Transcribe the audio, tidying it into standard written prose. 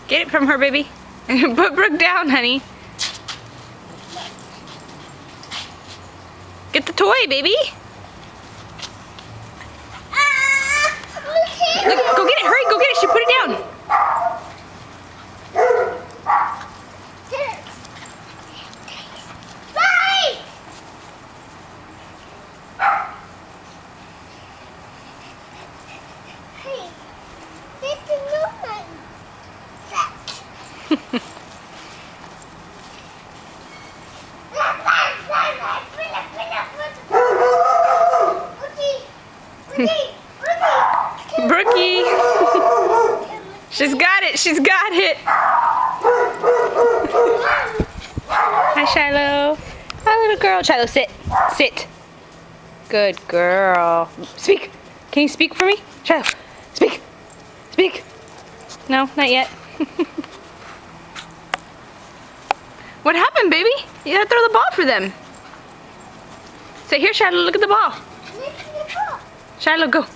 Get it from her, baby. Put Brooke down, honey. Get the toy, baby. Look, go get it. Hurry, go get it. She put it down. Brookie. She's got it. She's got it. Hi, Shiloh. Hi, little girl. Shiloh, sit. Sit. Good girl. Speak. Can you speak for me? Shiloh, speak. Speak. No, not yet. What happened, baby? You gotta throw the ball for them. Say, here, Shiloh, look at the ball. Shiloh, go.